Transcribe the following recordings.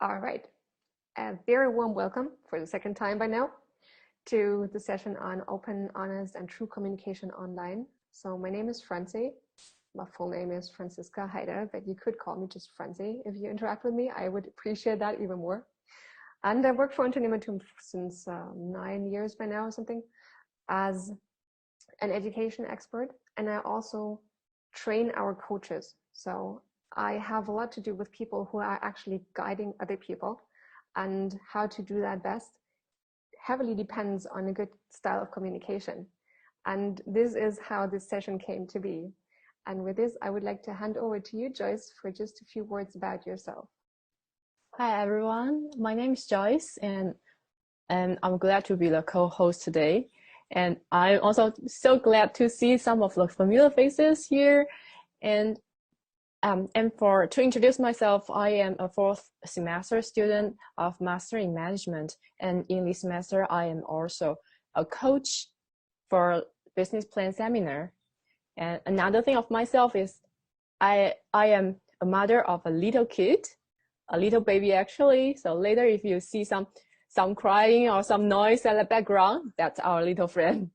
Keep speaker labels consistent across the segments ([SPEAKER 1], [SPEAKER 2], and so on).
[SPEAKER 1] All right, a very warm welcome for the second time by now to the session on open, honest, and true communication online. So my name is Franzi. My full name is Franziska Heyde, but you could call me just Franzi if you interact with me. I would appreciate that even more. And I worked for Unternehmertum since 9 years by now or something as an education expert. And I also train our coaches. So I have a lot to do with people who are actually guiding other people, and how to do that best heavily depends on a good style of communication. And this is how this session came to be. And with this, I would like to hand over to you, Joyce, for just a few words about yourself.
[SPEAKER 2] Hi, everyone. My name is Joyce, and I'm glad to be the co-host today. And I'm also so glad to see some of the familiar faces here. And to introduce myself, I am a 4th semester student of Master in Management. And in this semester, I am also a coach for business plan seminar. And another thing of myself is I am a mother of a little kid, a little baby actually. So later if you see some crying or some noise in the background, that's our little friend.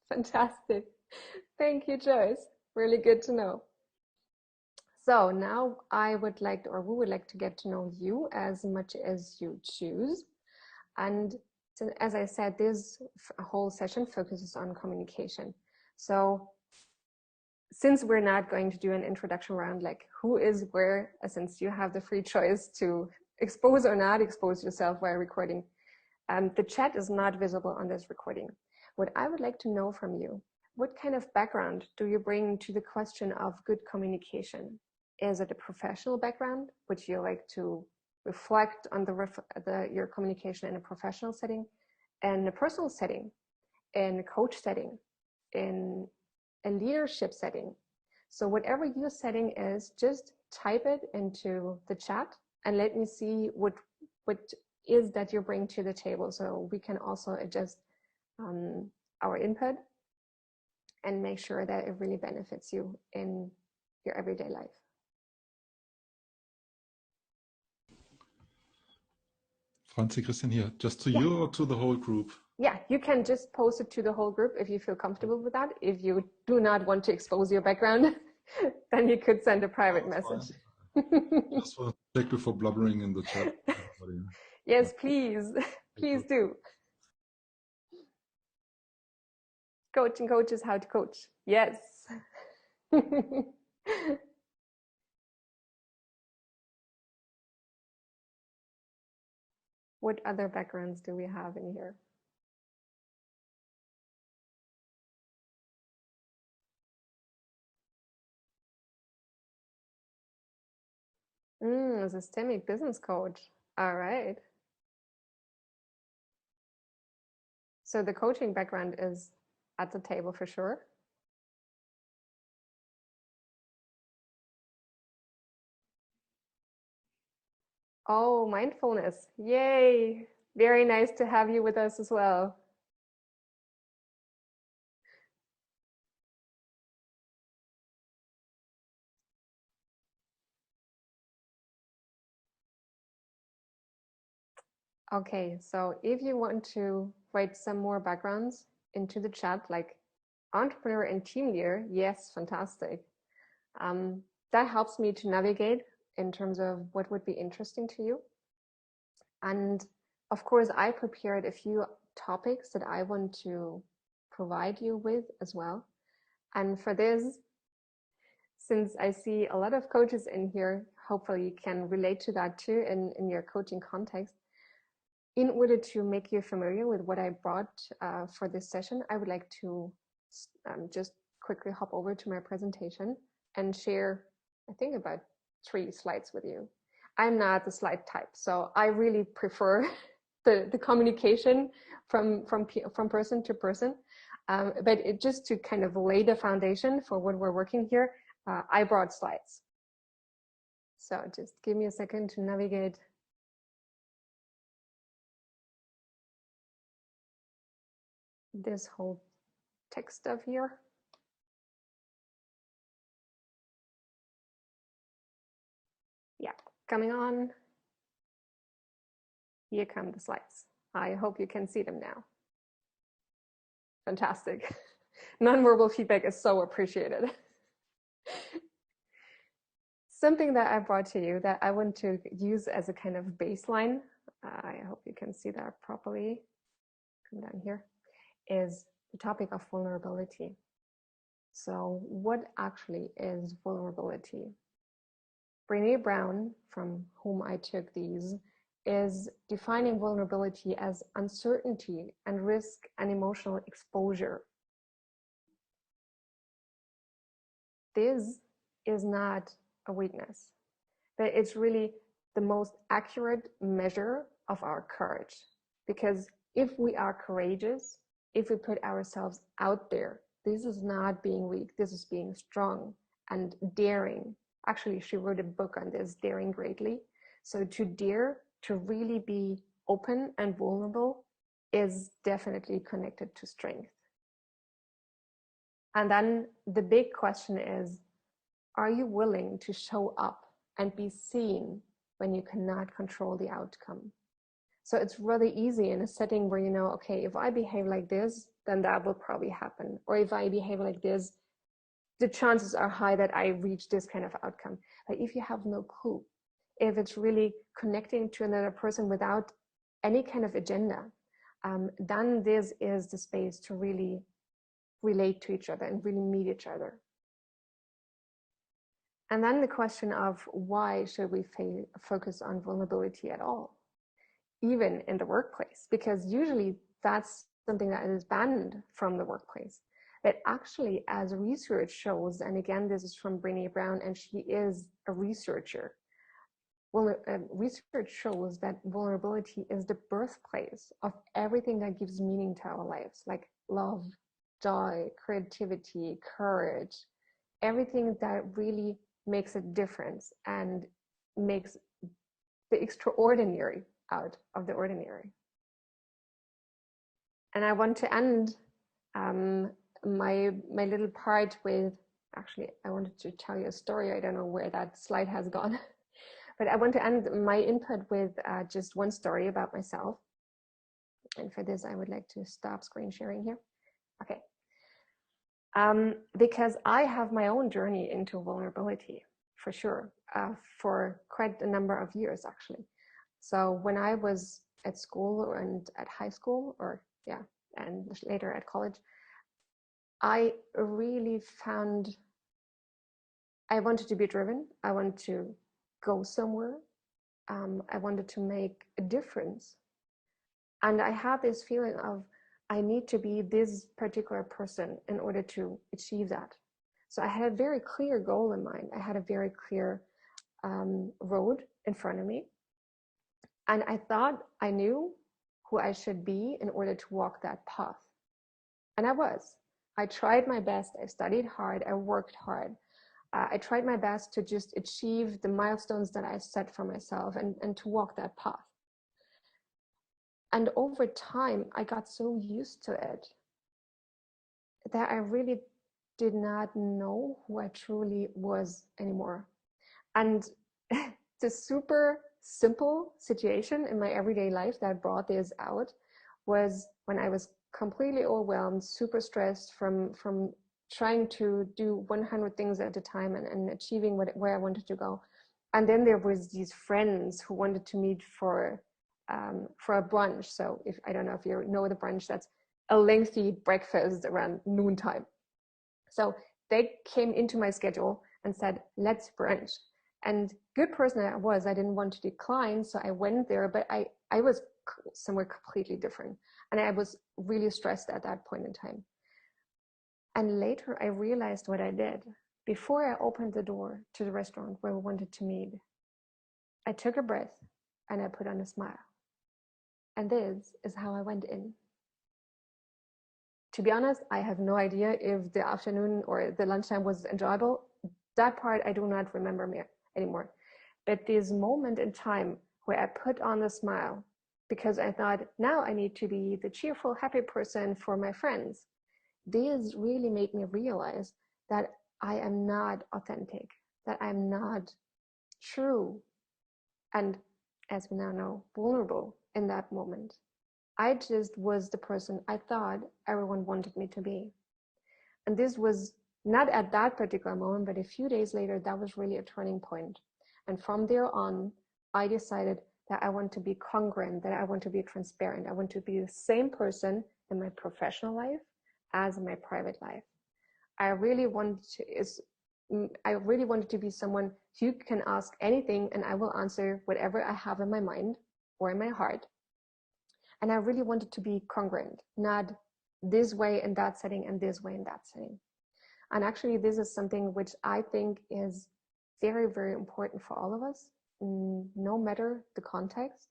[SPEAKER 1] Fantastic. Thank you, Joyce. Really good to know. So now we would like to get to know you as much as you choose. And as I said, this whole session focuses on communication. So since we're not going to do an introduction round like who is where, since you have the free choice to expose or not expose yourself while recording, the chat is not visible on this recording. What I would like to know from you, what kind of background do you bring to the question of good communication? Is it a professional background? Would you like to reflect on your communication in a professional setting, in a personal setting, in a coach setting, in a leadership setting? So whatever your setting is, just type it into the chat and let me see what is that you bring to the table, so we can also adjust our input and make sure that it really benefits you in your everyday life.
[SPEAKER 3] Franzi, Christian here. Just to you or to the whole group?
[SPEAKER 1] Yeah, you can just post it to the whole group if you feel comfortable with that. If you do not want to expose your background, then you could send a private message.
[SPEAKER 3] Just want to check before blubbering in the chat.
[SPEAKER 1] Yes, please. Please do. Coaching coaches how to coach. Yes. What other backgrounds do we have in here? A systemic business coach. All right. So the coaching background is at the table for sure. Oh, mindfulness. Yay. Very nice to have you with us as well. Okay, so if you want to write some more backgrounds into the chat, like entrepreneur and team leader, yes, fantastic. That helps me to navigate in terms of what would be interesting to you. And of course, I prepared a few topics that I want to provide you with as well. And for this, since I see a lot of coaches in here, hopefully you can relate to that too in your coaching context. In order to make you familiar with what I brought for this session, I would like to just quickly hop over to my presentation and share, I think, about 3 slides with you. I'm not the slide type, so I really prefer the communication from person to person. But just to kind of lay the foundation for what we're working here, I brought slides. So just give me a second to navigate this whole text stuff here. Yeah, coming on. Here come the slides. I hope you can see them now. Fantastic. Nonverbal feedback is so appreciated. Something that I brought to you that I want to use as a kind of baseline, I hope you can see that properly, come down here, is the topic of vulnerability. So what actually is vulnerability? Brené Brown, from whom I took these, is defining vulnerability as uncertainty and risk and emotional exposure. This is not a weakness, but it's really the most accurate measure of our courage. Because if we are courageous, if we put ourselves out there, this is not being weak, this is being strong and daring. Actually, she wrote a book on this, Daring Greatly. So to dare to really be open and vulnerable is definitely connected to strength. And then the big question is, are you willing to show up and be seen when you cannot control the outcome? So it's really easy in a setting where you know, okay, if I behave like this, then that will probably happen. Or if I behave like this, the chances are high that I reach this kind of outcome. But if you have no clue, if it's really connecting to another person without any kind of agenda, then this is the space to really relate to each other and really meet each other. And then the question of why should we focus on vulnerability at all, even in the workplace? Because usually that's something that is banned from the workplace. But actually, as research shows, and again, this is from Brené Brown, and she is a researcher. Well, research shows that vulnerability is the birthplace of everything that gives meaning to our lives, like love, joy, creativity, courage, everything that really makes a difference and makes the extraordinary out of the ordinary. And I want to end my little part with, actually, I wanted to tell you a story. I don't know where that slide has gone, but I want to end my input with just one story about myself. And for this, I would like to stop screen sharing here. Okay. Because I have my own journey into vulnerability, for sure, for quite a number of years, actually. So when I was at school and at high school, or yeah, and later at college, I really found I wanted to be driven. I wanted to go somewhere. I wanted to make a difference. And I had this feeling of, I need to be this particular person in order to achieve that. So I had a very clear goal in mind. I had a very clear road in front of me. And I thought I knew who I should be in order to walk that path. And I was. I tried my best. I studied hard. I worked hard. I tried my best to just achieve the milestones that I set for myself and to walk that path. And over time, I got so used to it that I really did not know who I truly was anymore. And the super simple situation in my everyday life that brought this out was when I was completely overwhelmed, super stressed from trying to do 100 things at a time and achieving where I wanted to go. And then there was these friends who wanted to meet for a brunch. So if I don't know if you know the brunch, that's a lengthy breakfast around noontime. So they came into my schedule and said, let's brunch. And good person I was, I didn't want to decline. So I went there, but I was somewhere completely different. And I was really stressed at that point in time. And later I realized what I did. Before I opened the door to the restaurant where we wanted to meet, I took a breath and I put on a smile. And this is how I went in. To be honest, I have no idea if the afternoon or the lunchtime was enjoyable. That part I do not remember anymore. But this moment in time where I put on the smile, because I thought, now I need to be the cheerful, happy person for my friends. This really made me realize that I am not authentic, that I'm not true, and as we now know, vulnerable in that moment. I just was the person I thought everyone wanted me to be. And this was not at that particular moment, but a few days later, that was really a turning point. And from there on, I decided that I want to be congruent, that I want to be transparent. I want to be the same person in my professional life as in my private life. I really wanted to be someone you can ask anything and I will answer whatever I have in my mind or in my heart. And I really wanted to be congruent, not this way in that setting and this way in that setting. And actually, this is something which I think is very, very important for all of us, no matter the context,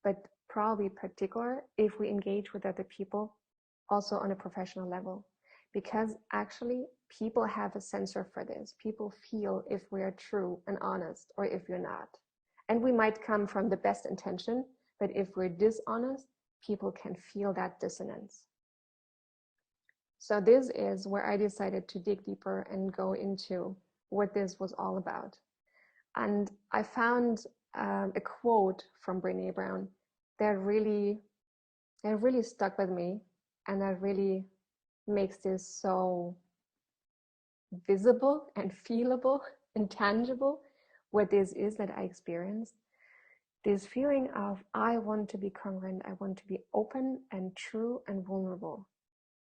[SPEAKER 1] but probably particular if we engage with other people also on a professional level. Because actually, people have a sensor for this. People feel if we are true and honest or if you're not. And we might come from the best intention, but if we're dishonest, people can feel that dissonance. So this is where I decided to dig deeper and go into what this was all about. And I found a quote from Brené Brown that really stuck with me, and that really makes this so visible and feelable and tangible, what this is that I experienced. This feeling of, I want to be congruent, I want to be open and true and vulnerable.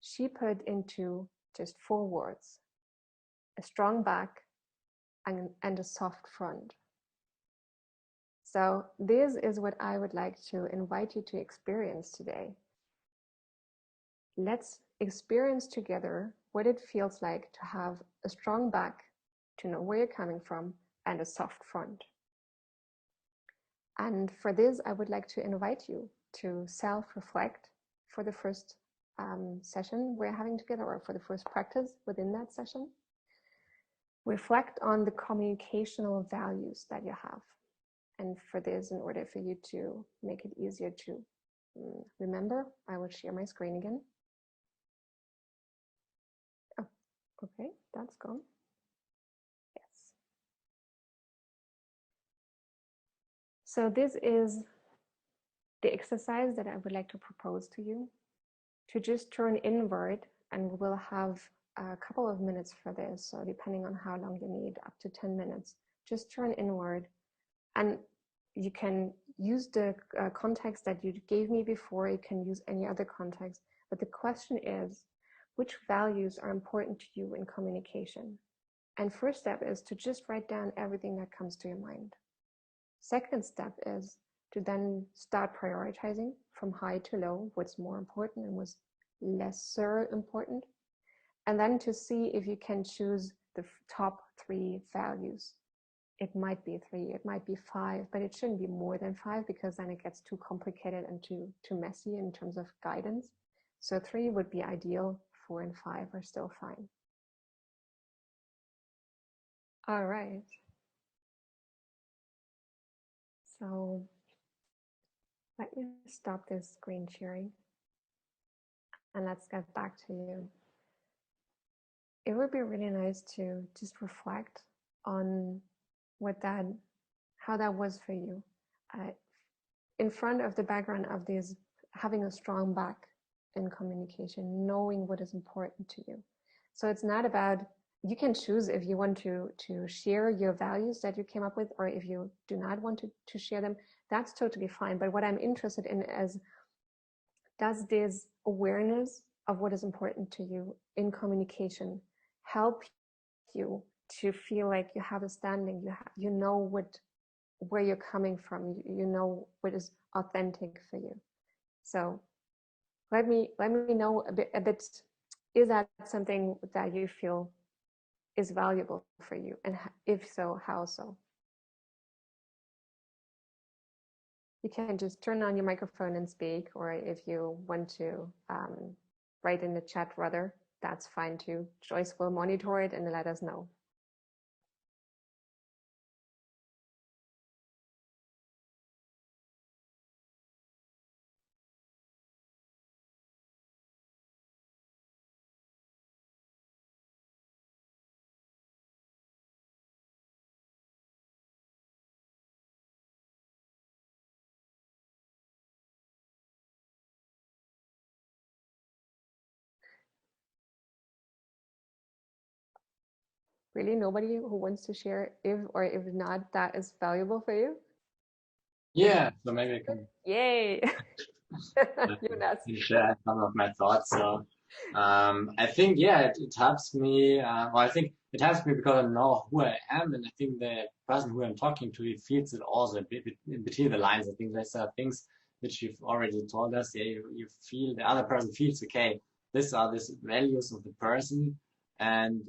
[SPEAKER 1] She put into just 4 words: a strong back and a soft front. So this is what I would like to invite you to experience today. Let's experience together what it feels like to have a strong back, to know where you're coming from, and a soft front. And for this, I would like to invite you to self-reflect for the first session we're having together, or for the first practice within that session. Reflect on the communicational values that you have. And for this, in order for you to make it easier to remember, I will share my screen again. Oh, okay, that's gone. Yes. So this is the exercise that I would like to propose to you, to just turn inward, and we will have a couple of minutes for this. So depending on how long you need, up to 10 minutes, just turn inward. And you can use the context that you gave me before. You can use any other context. But the question is, which values are important to you in communication? And first step is to just write down everything that comes to your mind. Second step is to then start prioritizing from high to low, what's more important and what's lesser important. And then to see if you can choose the top 3 values. It might be 3, it might be 5, but it shouldn't be more than 5, because then it gets too complicated and too messy in terms of guidance. So 3 would be ideal, 4 and 5 are still fine. All right. So let me stop this screen sharing and let's get back to you. It would be really nice to just reflect on how that was for you. In front of the background of this, having a strong back in communication, knowing what is important to you. So it's not about, you can choose if you want to share your values that you came up with, or if you do not want to share them, that's totally fine. But what I'm interested in is, does this awareness of what is important to you in communication help you to feel like you have a standing, you know where you're coming from, you know what is authentic for you? So let me know a bit, is that something that you feel is valuable for you, and if so, how so? You can just turn on your microphone and speak, or if you want to write in the chat rather, that's fine too. Joyce will monitor it and let us know. Really, nobody who wants to share if or if not that is valuable for you?
[SPEAKER 4] Yeah, so maybe I can
[SPEAKER 1] Yay! Jonas.
[SPEAKER 4] share some of my thoughts. So, I think, yeah, it helps me. Well, I think it helps me because I know who I am, and I think the person who I'm talking to, he feels it also a bit in between the lines. I think there's things which you've already told us. Yeah, you feel the other person feels, okay, these are these values of the person, and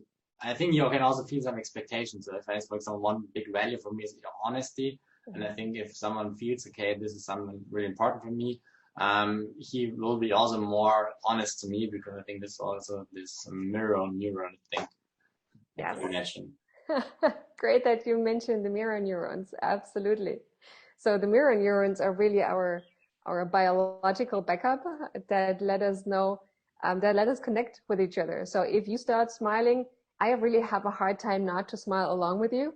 [SPEAKER 4] I think you can also feel some expectations. So if I, for example, one big value for me is honesty. And I think if someone feels, okay, this is something really important for me, he will be also more honest to me, because I think this also this mirror neuron thing.
[SPEAKER 1] Yes.
[SPEAKER 4] Connection.
[SPEAKER 1] Great that you mentioned the mirror neurons. Absolutely. So the mirror neurons are really our biological backup that let us know, that let us connect with each other. So if you start smiling, I really have a hard time not to smile along with you.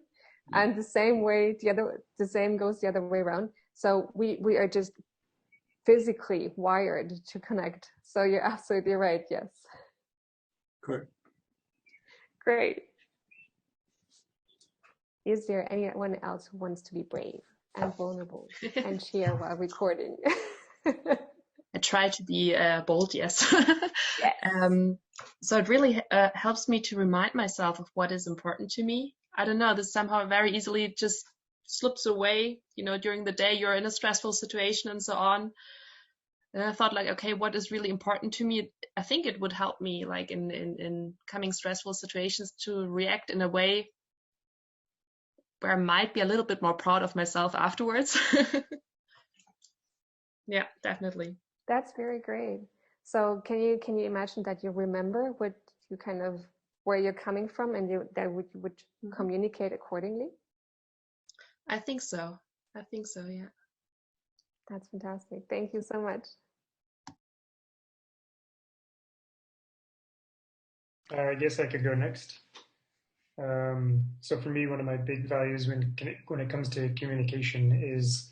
[SPEAKER 1] And the same way, the same goes the other way around. So we are just physically wired to connect. So you're absolutely right. Yes.
[SPEAKER 4] Cool.
[SPEAKER 1] Great. Is there anyone else who wants to be brave and vulnerable and share while recording?
[SPEAKER 5] I try to be bold, yes.
[SPEAKER 1] Yes.
[SPEAKER 5] So it really helps me to remind myself of what is important to me. I don't know, this somehow very easily just slips away, you know, during the day you're in a stressful situation and so on. And I thought, like, okay, what is really important to me? I think it would help me, like, in coming stressful situations, to react in a way where I might be a little bit more proud of myself afterwards. Yeah, definitely.
[SPEAKER 1] That's very great. So can you imagine that you remember what you kind of where you're coming from, and you would communicate accordingly?
[SPEAKER 5] I think so. I think so, yeah.
[SPEAKER 1] That's fantastic. Thank you so much.
[SPEAKER 6] I guess I could go next. So for me, one of my big values when it comes to communication is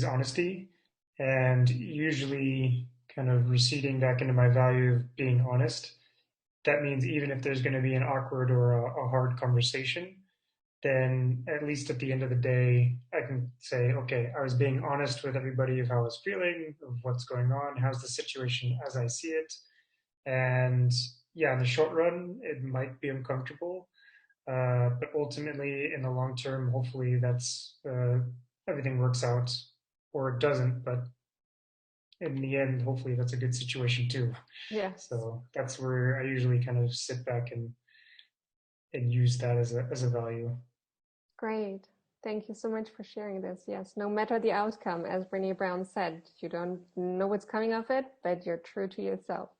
[SPEAKER 6] honesty, and usually kind of receding back into my value of being honest. That means even if there's going to be an awkward or a hard conversation, then at least at the end of the day, I can say, okay, I was being honest with everybody of how I was feeling, of what's going on, how's the situation as I see it. And yeah, in the short run, it might be uncomfortable, but ultimately, in the long term, hopefully that's everything works out, or it doesn't. But in the end, hopefully that's a good situation too.
[SPEAKER 1] Yeah.
[SPEAKER 6] So that's where I usually kind of sit back and use that as a value.
[SPEAKER 1] Great. Thank you so much for sharing this. Yes, no matter the outcome, as Brené Brown said, you don't know what's coming of it, but you're true to yourself.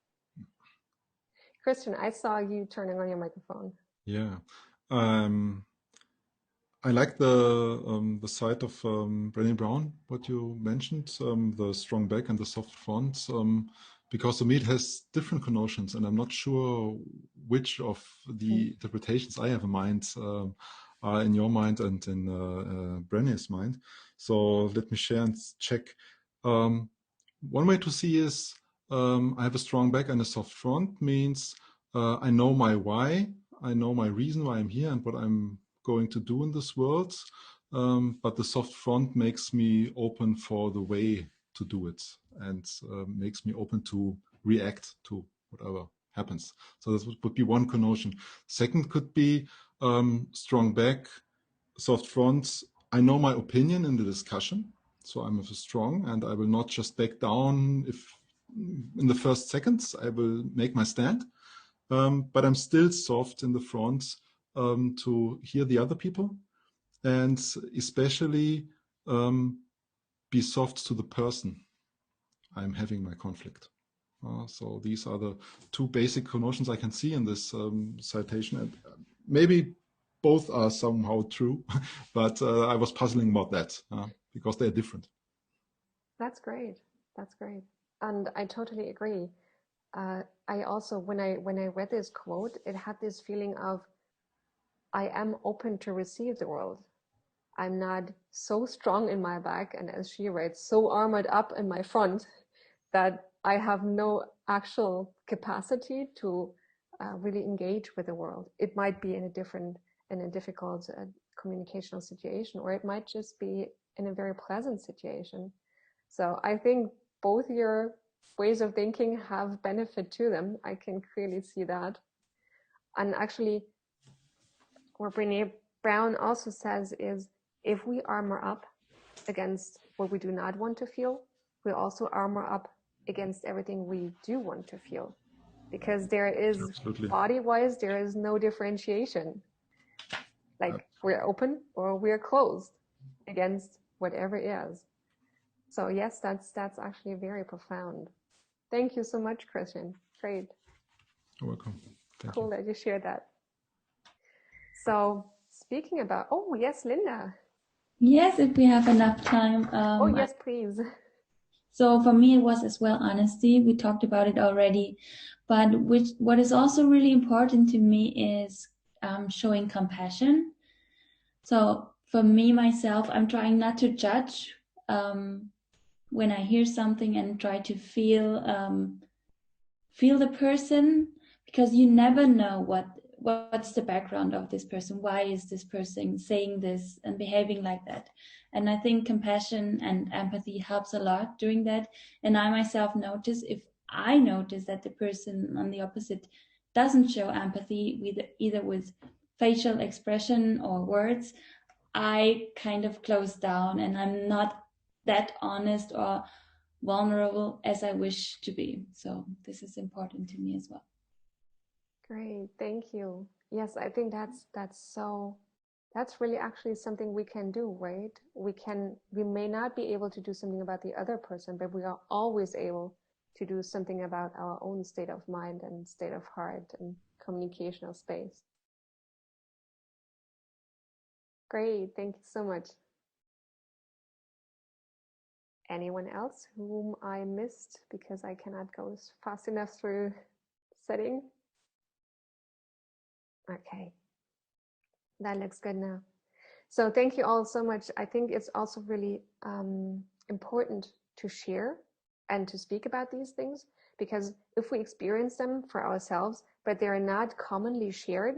[SPEAKER 1] Christian, I saw you turning on your microphone.
[SPEAKER 3] Yeah. I like the side of Brené Brown, what you mentioned, the strong back and the soft front, because to me it has different connotations, and I'm not sure which of the interpretations I have in mind are in your mind and in Brené's mind. So let me share and check. One way to see is I have a strong back and a soft front, means I know my why, I know my reason why I'm here and what I'm going to do in this world, but the soft front makes me open for the way to do it, and makes me open to react to whatever happens. So this would be one connotation. Second could be strong back, soft front. I know my opinion in the discussion, so I'm strong, and I will not just back down if in the first seconds. I will make my stand, but I'm still soft in the front, to hear the other people, and especially be soft to the person I'm having my conflict. So these are the two basic connotations I can see in this citation, and maybe both are somehow true, but I was puzzling about that because they're different.
[SPEAKER 1] That's great. That's great. And I totally agree. I also, when I read this quote, it had this feeling of, I am open to receive the world. I'm not so strong in my back, and as she writes, so armored up in my front that I have no actual capacity to really engage with the world. It might be in a different in a difficult communicational situation, or it might just be in a very pleasant situation. So I think both your ways of thinking have benefit to them. I can clearly see that. And actually, what Brené Brown also says is, if we armor up against what we do not want to feel, we also armor up against everything we do want to feel. Because there is, body-wise, there is no differentiation. Like, we're open or we're closed against whatever is. So yes, that's actually very profound. Thank you so much, Christian. Great.
[SPEAKER 3] You're welcome. Thank
[SPEAKER 1] cool
[SPEAKER 3] you.
[SPEAKER 1] that you shared that. So speaking about, oh yes, Linda.
[SPEAKER 7] Yes, if we have enough time.
[SPEAKER 1] Oh yes, please.
[SPEAKER 7] So for me, it was as well honesty. We talked about it already, but what is also really important to me is showing compassion. So for me, myself, I'm trying not to judge when I hear something and try to feel the person, because you never know what's the background of this person. Why is this person saying this and behaving like that? And I think compassion and empathy helps a lot doing that. And I myself notice, if I notice that the person on the opposite doesn't show empathy either with facial expression or words, I kind of close down and I'm not that honest or vulnerable as I wish to be. So this is important to me as well.
[SPEAKER 1] Great, thank you. Yes, I think that's really actually something we can do, right? We may not be able to do something about the other person, but we are always able to do something about our own state of mind and state of heart and communicational space. Great, thank you so much. Anyone else whom I missed because I cannot go fast enough through setting? Okay, that looks good now. So thank you all so much. I think it's also really important to share and to speak about these things, because if we experience them for ourselves, but they're not commonly shared,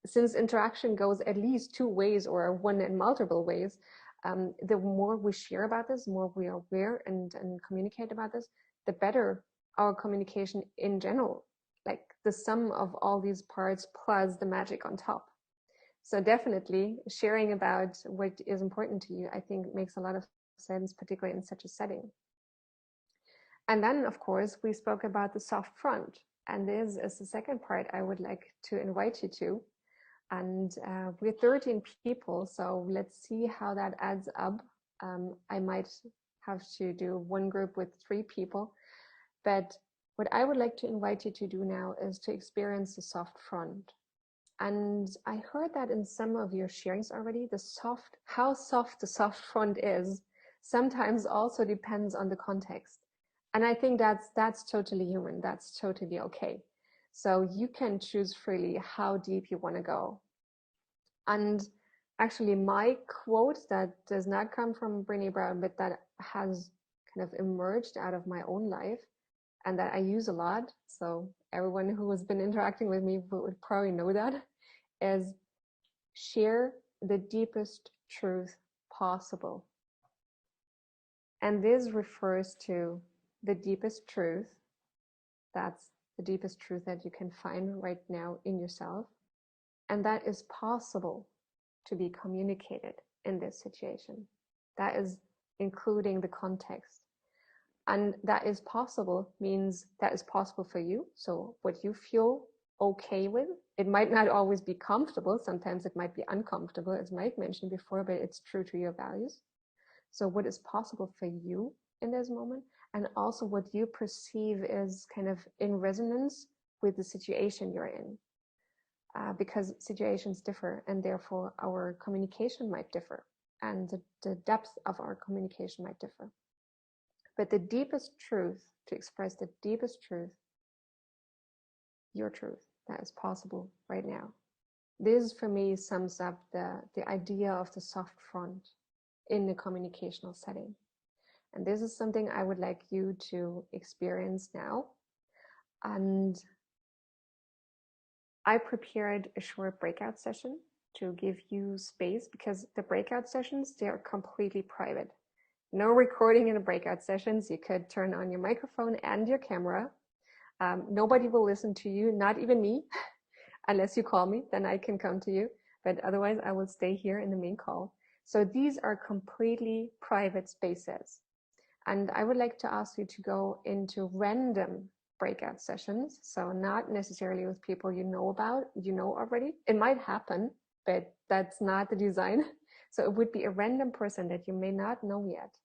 [SPEAKER 1] since interaction goes at least two ways or one and multiple ways, the more we share about this, the more we are aware and communicate about this, the better our communication in general, like the sum of all these parts plus the magic on top. So definitely sharing about what is important to you, I think makes a lot of sense, particularly in such a setting. And then, of course, we spoke about the soft front. And this is the second part I would like to invite you to. And we're 13 people, so let's see how that adds up. I might have to do one group with 3 people. But what I would like to invite you to do now is to experience the soft front. And I heard that in some of your sharings already, how soft the soft front is sometimes also depends on the context. And I think that's totally human. That's totally okay. So you can choose freely how deep you want to go. And actually my quote that does not come from Brené Brown, but that has kind of emerged out of my own life and that I use a lot, so everyone who has been interacting with me would probably know that, is share the deepest truth possible. And this refers to the deepest truth. That's the deepest truth that you can find right now in yourself. And that is possible to be communicated in this situation. That is including the context. And that is possible means that is possible for you. So what you feel okay with, it might not always be comfortable. Sometimes it might be uncomfortable, as Mike mentioned before, but it's true to your values. So what is possible for you in this moment, and also what you perceive is kind of in resonance with the situation you're in. Because situations differ, and therefore our communication might differ, and the depth of our communication might differ. But the deepest truth, to express the deepest truth, your truth, that is possible right now. This, for me, sums up the idea of the soft front in the communicational setting. And this is something I would like you to experience now. And I prepared a short breakout session to give you space, because the breakout sessions, they are completely private. No recording in the breakout sessions. You could turn on your microphone and your camera. Nobody will listen to you, not even me, unless you call me, then I can come to you. But otherwise, I will stay here in the main call. So these are completely private spaces. And I would like to ask you to go into random breakout sessions. So not necessarily with people you know already. It might happen, but that's not the design. So it would be a random person that you may not know yet.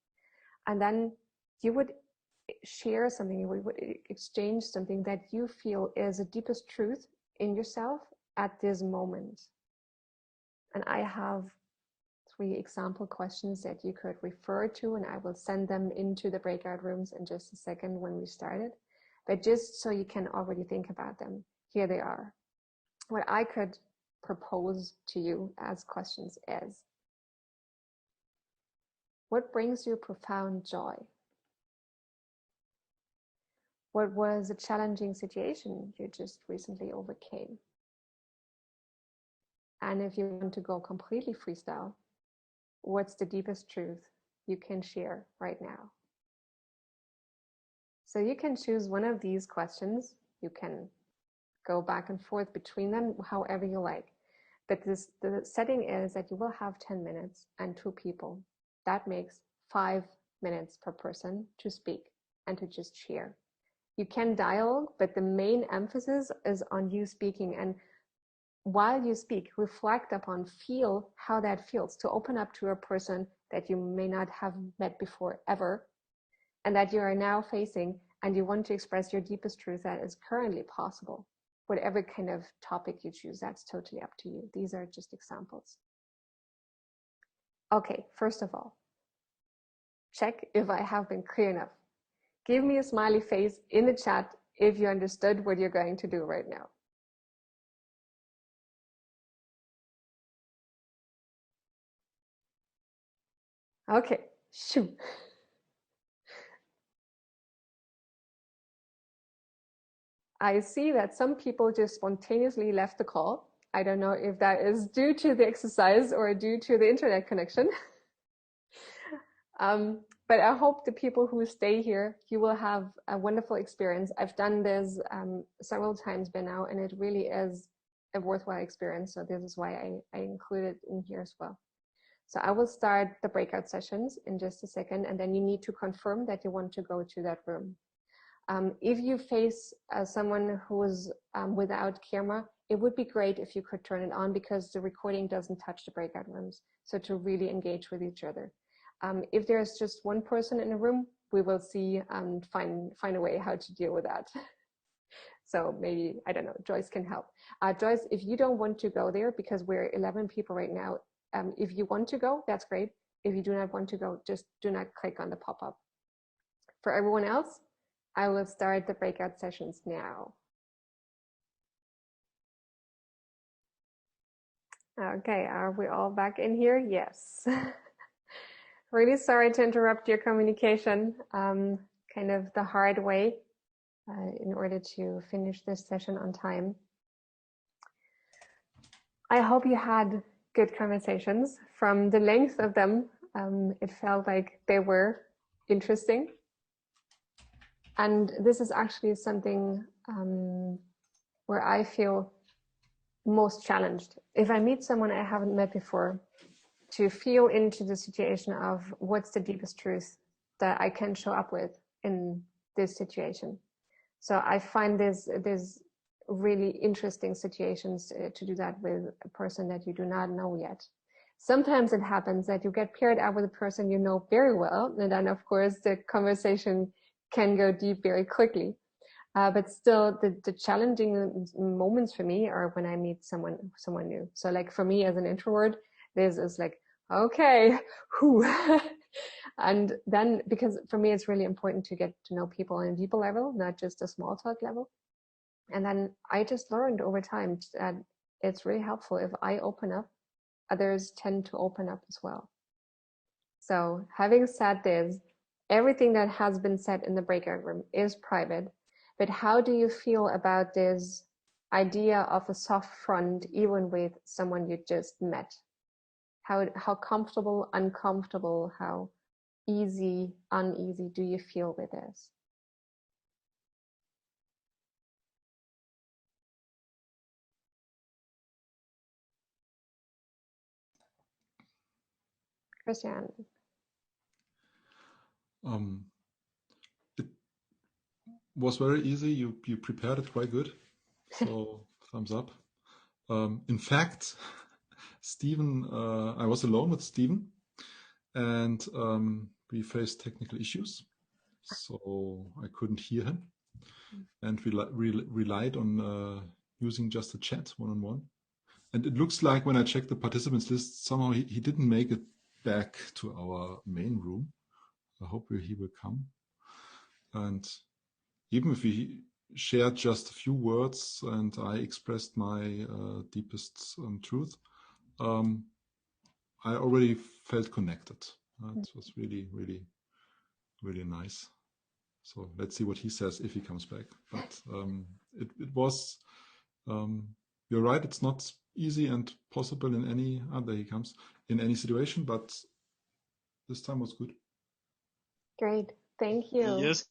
[SPEAKER 1] And then you would share something, you would exchange something that you feel is the deepest truth in yourself at this moment. And I have 3 example questions that you could refer to, and I will send them into the breakout rooms in just a second when we started. But just so you can already think about them, here they are. What I could propose to you as questions is, what brings you profound joy? What was a challenging situation you just recently overcame? And if you want to go completely freestyle, what's the deepest truth you can share right now? So you can choose one of these questions. You can go back and forth between them however you like. But the setting is that you will have 10 minutes and 2 people. That makes 5 minutes per person to speak and to just share. You can dialogue, but the main emphasis is on you speaking. And while you speak, reflect upon, feel how that feels, to open up to a person that you may not have met before ever, and that you are now facing, and you want to express your deepest truth that is currently possible. Whatever kind of topic you choose, that's totally up to you. These are just examples. Okay, first of all, check if I have been clear enough. Give me a smiley face in the chat if you understood what you're going to do right now. Okay, shoo. I see that some people just spontaneously left the call. I don't know if that is due to the exercise or due to the internet connection. But I hope the people who stay here, you will have a wonderful experience. I've done this several times by now, and it really is a worthwhile experience. So this is why I included it in here as well. So I will start the breakout sessions in just a second, and then you need to confirm that you want to go to that room. If you face someone who is without camera, it would be great if you could turn it on, because the recording doesn't touch the breakout rooms. So to really engage with each other. If there's just one person in a room, we will see and find a way how to deal with that. So maybe, I don't know, Joyce can help. Joyce, if you don't want to go there, because we're 11 people right now, if you want to go, that's great. If you do not want to go, just do not click on the pop-up. For everyone else, I will start the breakout sessions now. Okay, are we all back in here? Yes. Really sorry to interrupt your communication, kind of the hard way, in order to finish this session on time. I hope you had good conversations. From the length of them, it felt like they were interesting. And this is actually something where I feel most challenged. If I meet someone I haven't met before, to feel into the situation of what's the deepest truth that I can show up with in this situation. So I find there's really interesting situations to do that with a person that you do not know yet. Sometimes it happens that you get paired up with a person you know very well, and then of course the conversation can go deep very quickly. But still, the challenging moments for me are when I meet someone new. So like for me as an introvert, this is like, okay, whew. And then, because for me, it's really important to get to know people on a deeper level, not just a small talk level. And then I just learned over time that it's really helpful if I open up, others tend to open up as well. So having said this, everything that has been said in the breakout room is private. But how do you feel about this idea of a soft front even with someone you just met? How comfortable, uncomfortable, how easy, uneasy do you feel with this? Christian.
[SPEAKER 3] It was very easy. You prepared it quite good. So thumbs up. In fact, Stephen, I was alone with Stephen, and we faced technical issues, so I couldn't hear him, and we relied on using just a chat one-on-one. And it looks like when I checked the participants list, somehow he didn't make it back to our main room. I hope he will come. And even if we shared just a few words and I expressed my deepest truth, I already felt connected. It was really, really, really nice. So let's see what he says if he comes back. But it was, you're right, it's not easy and possible in any, there he comes, in any situation, but this time was good.
[SPEAKER 1] Great, thank you.
[SPEAKER 8] Yes.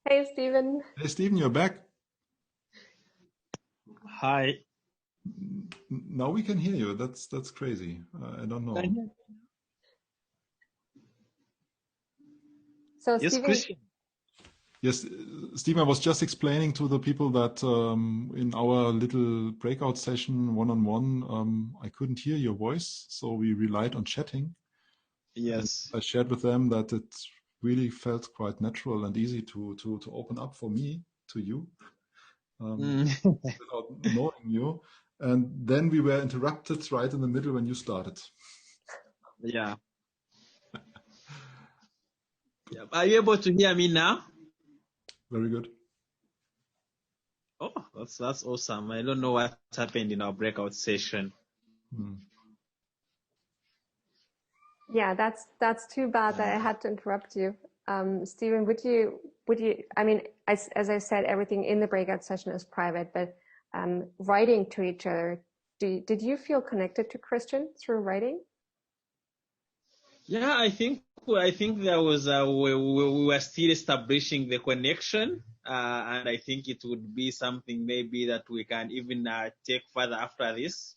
[SPEAKER 1] Hey, Stephen.
[SPEAKER 3] Hey, Stephen, you're back.
[SPEAKER 8] Hi.
[SPEAKER 3] Now we can hear you. That's crazy. I don't know.
[SPEAKER 1] So,
[SPEAKER 8] Yes,
[SPEAKER 1] Stephen.
[SPEAKER 8] Christian.
[SPEAKER 3] Yes, Stephen, I was just explaining to the people that in our little breakout session one-on-one, I couldn't hear your voice, so we relied on chatting.
[SPEAKER 8] Yes.
[SPEAKER 3] And I shared with them that it really felt quite natural and easy to open up for me to you without knowing you. And then we were interrupted right in the middle when you started.
[SPEAKER 8] Yeah. Yeah. Are you able to hear me now?
[SPEAKER 3] Very good.
[SPEAKER 8] Oh, that's awesome. I don't know what happened in our breakout session.
[SPEAKER 1] Yeah, that's too bad that I had to interrupt you. Stephen, would you, I mean, as I said, everything in the breakout session is private, but writing to each other, did you feel connected to Christian through writing?
[SPEAKER 8] Yeah, I think there was we were still establishing the connection, and I think it would be something maybe that we can even take further after this,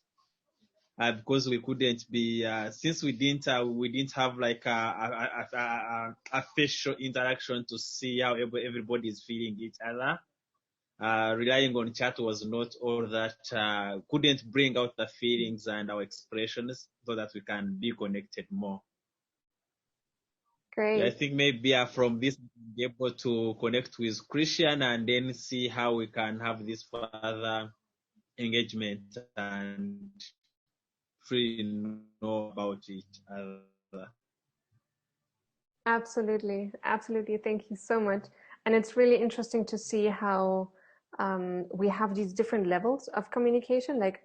[SPEAKER 8] because we couldn't be since we didn't have like a facial interaction to see how everybody is feeling each other. Relying on chat was not all that couldn't bring out the feelings and our expressions so that we can be connected more.
[SPEAKER 1] Great.
[SPEAKER 8] Yeah, I think maybe from this be able to connect with Christian and then see how we can have this further engagement and free know about each other.
[SPEAKER 1] Absolutely, absolutely. Thank you so much. And it's really interesting to see how we have these different levels of communication, like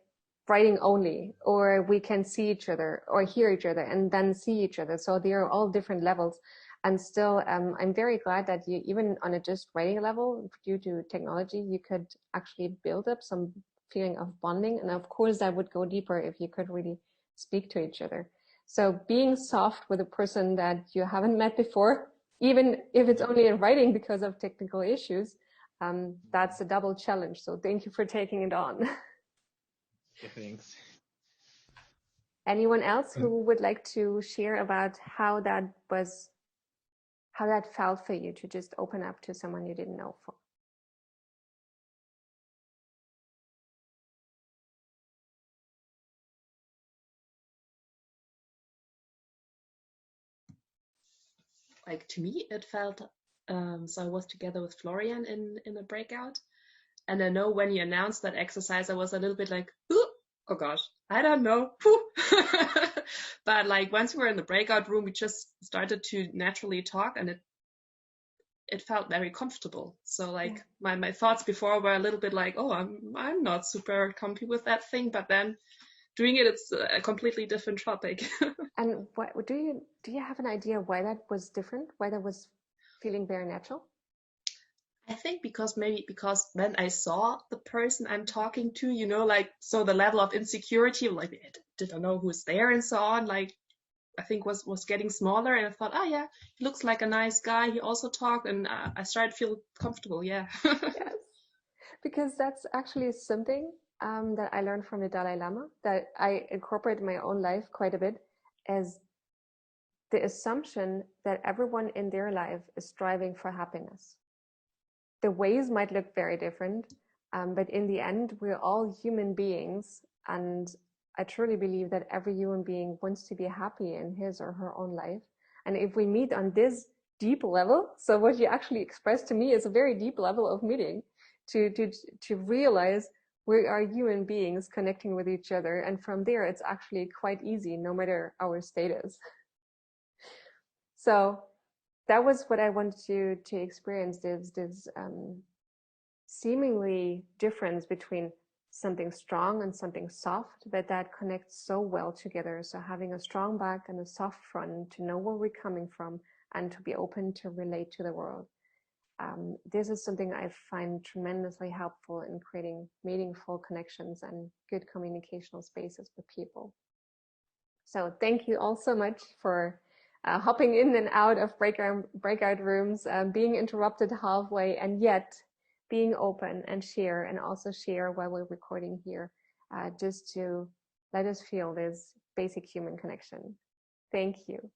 [SPEAKER 1] writing only, or we can see each other or hear each other and then see each other. So they are all different levels. And still, I'm very glad that you, even on a just writing level, due to technology, you could actually build up some feeling of bonding. And of course, that would go deeper if you could really speak to each other. So being soft with a person that you haven't met before, even if it's only in writing because of technical issues, that's a double challenge. So thank you for taking it on.
[SPEAKER 8] Thanks.
[SPEAKER 1] Anyone else who would like to share about how that felt for you to just open up to someone you didn't know for?
[SPEAKER 5] Like, to me, it felt, so I was together with Florian in a breakout. And I know when you announced that exercise, I was a little bit like, oh gosh, I don't know. But like once we were in the breakout room, we just started to naturally talk, and it felt very comfortable. So like my thoughts before were a little bit like, oh, I'm not super comfy with that thing, but then doing it, it's a completely different topic.
[SPEAKER 1] And what do you have an idea why that was different? Why that was feeling very natural?
[SPEAKER 5] I think because then I saw the person I'm talking to, like, so the level of insecurity, like, did I know who's there and so on, like, I think was getting smaller, and I thought, oh yeah, he looks like a nice guy. He also talked, and I started to feel comfortable. Yeah.
[SPEAKER 1] Yes, because that's actually something that I learned from the Dalai Lama that I incorporate in my own life quite a bit, as the assumption that everyone in their life is striving for happiness. The ways might look very different, but in the end, we're all human beings. And I truly believe that every human being wants to be happy in his or her own life. And if we meet on this deep level, so what you actually expressed to me is a very deep level of meeting, to realize we are human beings connecting with each other. And from there, it's actually quite easy, no matter our status. So that was what I wanted to experience, this seemingly difference between something strong and something soft, but that connects so well together. So having a strong back and a soft front to know where we're coming from and to be open to relate to the world. This is something I find tremendously helpful in creating meaningful connections and good communicational spaces with people. So thank you all so much for hopping in and out of breakout rooms, being interrupted halfway, and yet being open and also share while we're recording here, just to let us feel this basic human connection. Thank you.